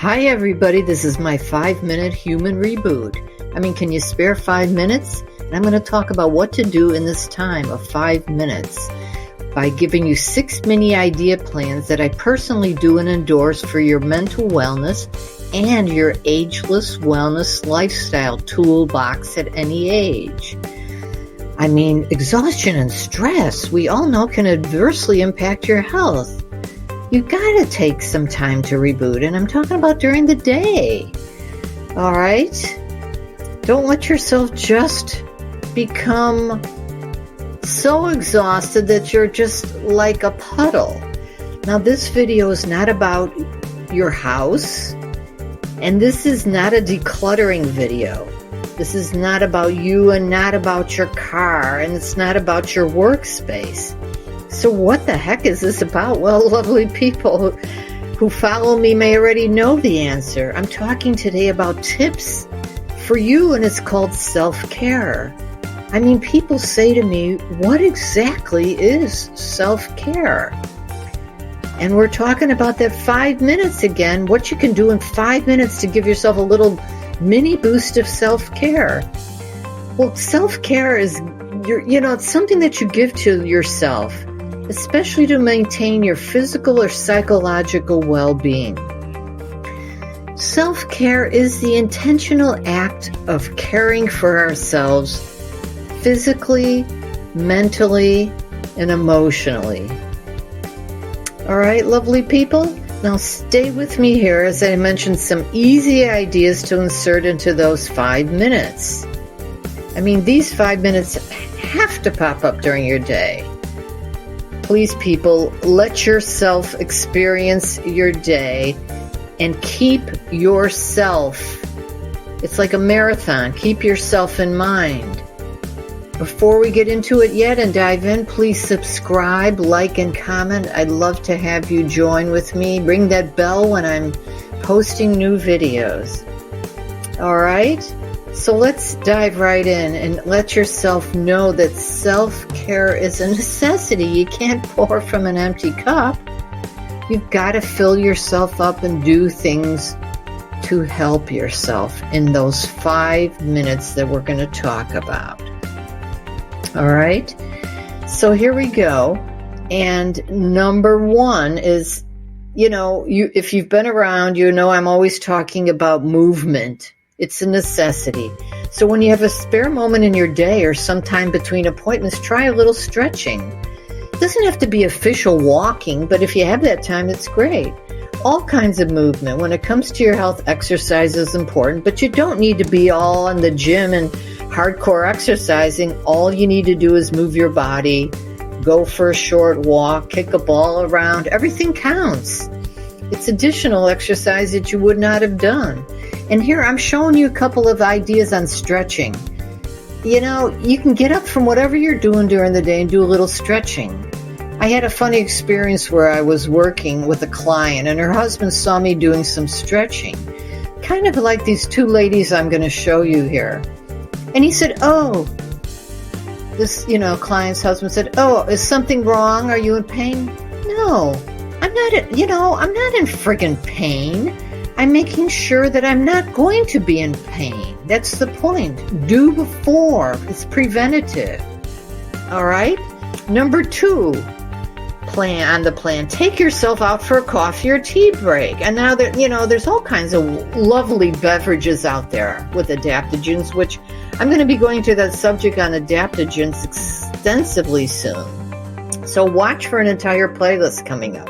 Hi everybody, this is my 5-minute human reboot. Can you spare 5 minutes? And I'm going to talk about what to do in this time of 5 minutes by giving you 6 mini idea plans that I personally do and endorse for your mental wellness and your ageless wellness lifestyle toolbox at any age. Exhaustion and stress, we all know, can adversely impact your health. You gotta take some time to reboot, and I'm talking about during the day. All right? Don't let yourself just become so exhausted that you're just like a puddle. Now, this video is not about your house, and this is not a decluttering video. This is not about you and not about your car, and it's not about your workspace. So what the heck is this about? Well, lovely people who follow me may already know the answer. I'm talking today about tips for you, and it's called self-care. People say to me, what exactly is self-care? And we're talking about that 5 minutes again, what you can do in 5 minutes to give yourself a little mini boost of self-care. Well, self-care is, it's something that you give to yourself, especially to maintain your physical or psychological well-being. Self-care is the intentional act of caring for ourselves physically, mentally, and emotionally. All right, lovely people? Now stay with me here as I mention some easy ideas to insert into those 5 minutes. These 5 minutes have to pop up during your day. Please, people, let yourself experience your day and keep yourself. It's like a marathon. Keep yourself in mind. Before we get into it yet and dive in, please subscribe, like, and comment. I'd love to have you join with me. Ring that bell when I'm posting new videos. All right? So let's dive right in and let yourself know that self-care is a necessity. You can't pour from an empty cup. You've got to fill yourself up and do things to help yourself in those 5 minutes that we're going to talk about. All right? So here we go. And number one is, if you've been around, I'm always talking about movement. It's a necessity. So when you have a spare moment in your day or sometime between appointments, try a little stretching. It doesn't have to be official walking, but if you have that time, it's great. All kinds of movement. When it comes to your health, exercise is important, but you don't need to be all in the gym and hardcore exercising. All you need to do is move your body, go for a short walk, kick a ball around. Everything counts. It's additional exercise that you would not have done. And here I'm showing you a couple of ideas on stretching. You can get up from whatever you're doing during the day and do a little stretching. I had a funny experience where I was working with a client and her husband saw me doing some stretching. Kind of like these two ladies I'm going to show you here. And he said, this client's husband said, is something wrong? Are you in pain? No, I'm not in friggin' pain. I'm making sure that I'm not going to be in pain. That's the point. Do before. It's preventative. All right? Number 2, on the plan. Take yourself out for a coffee or tea break. And now that, there's all kinds of lovely beverages out there with adaptogens, which I'm going to be going to that subject on adaptogens extensively soon. So watch for an entire playlist coming up.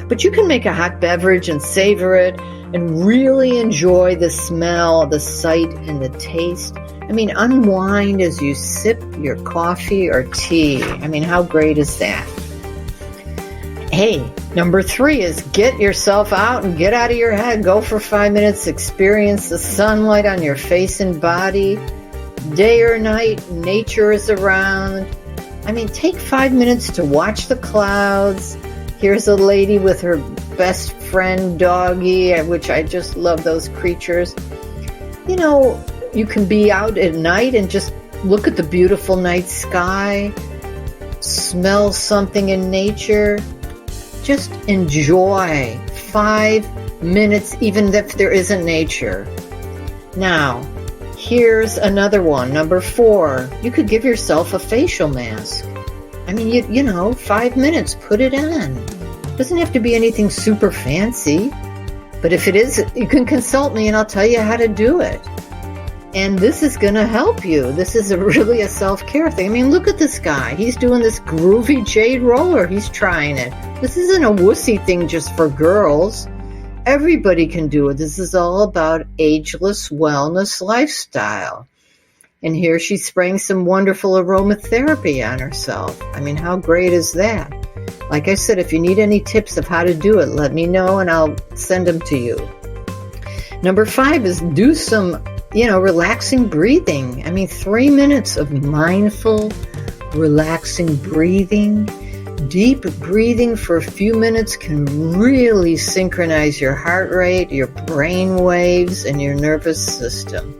But you can make a hot beverage and savor it and really enjoy the smell, the sight, and the taste. Unwind as you sip your coffee or tea. How great is that? Hey, number 3 is get yourself out and get out of your head. Go for 5 minutes, experience the sunlight on your face and body. Day or night, nature is around. Take 5 minutes to watch the clouds. Here's a lady with her best friend doggy, which I just love those creatures. You can be out at night and just look at the beautiful night sky, smell something in nature. Just enjoy 5 minutes, even if there isn't nature. Now, here's another one, number 4. You could give yourself a facial mask. I mean, you know, 5 minutes, put it on. Doesn't have to be anything super fancy. But if it is, you can consult me and I'll tell you how to do it. And this is going to help you. This is really a self-care thing. I mean, look at this guy. He's doing this groovy jade roller. He's trying it. This isn't a wussy thing just for girls. Everybody can do it. This is all about Ageless Wellness Lifestyle. And here she's spraying some wonderful aromatherapy on herself. I mean, how great is that? Like I said, if you need any tips of how to do it, let me know and I'll send them to you. Number 5 is do some, relaxing breathing. I mean, 3 minutes of mindful, relaxing breathing. Deep breathing for a few minutes can really synchronize your heart rate, your brain waves, and your nervous system.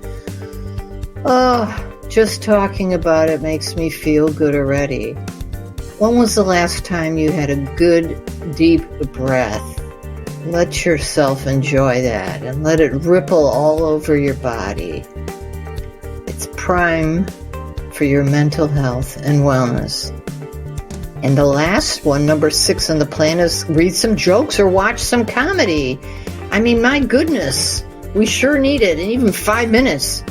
Oh, just talking about it makes me feel good already. When was the last time you had a good, deep breath? Let yourself enjoy that and let it ripple all over your body. It's prime for your mental health and wellness. And the last one, number 6 on the plan, is read some jokes or watch some comedy. I mean, my goodness, we sure need it. And even 5 minutes.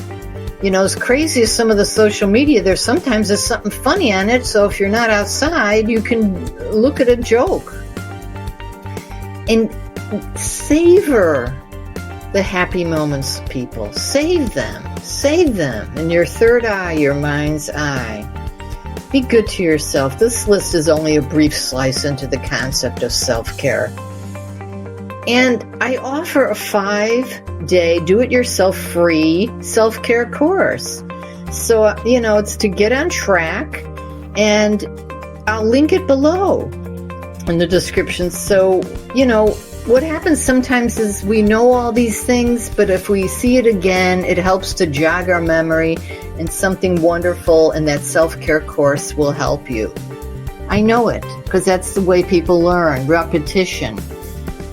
As crazy as some of the social media, there's sometimes something funny on it. So if you're not outside, you can look at a joke. And savor the happy moments, people. Save them. Save them in your third eye, your mind's eye. Be good to yourself. This list is only a brief slice into the concept of self-care. And I offer a 5-day do-it-yourself free self-care course. So, it's to get on track, and I'll link it below in the description. So, what happens sometimes is we know all these things, but if we see it again, it helps to jog our memory, and something wonderful in that self-care course will help you. I know it, because that's the way people learn, repetition.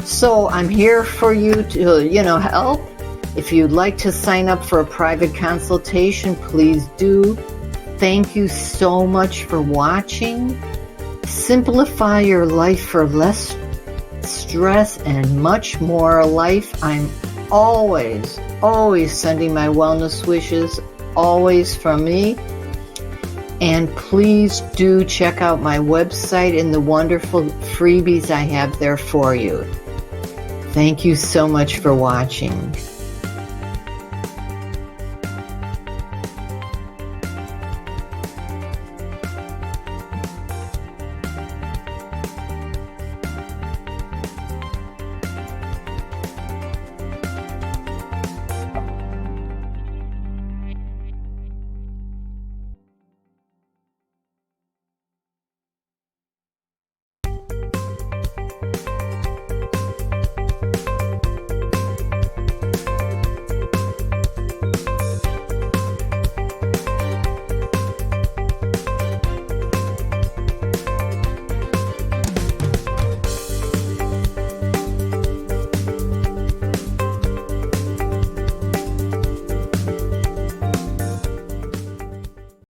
So I'm here for you to, help. If you'd like to sign up for a private consultation, please do. Thank you so much for watching. Simplify your life for less stress and much more life. I'm always sending my wellness wishes, always from me. And please do check out my website and the wonderful freebies I have there for you. Thank you so much for watching.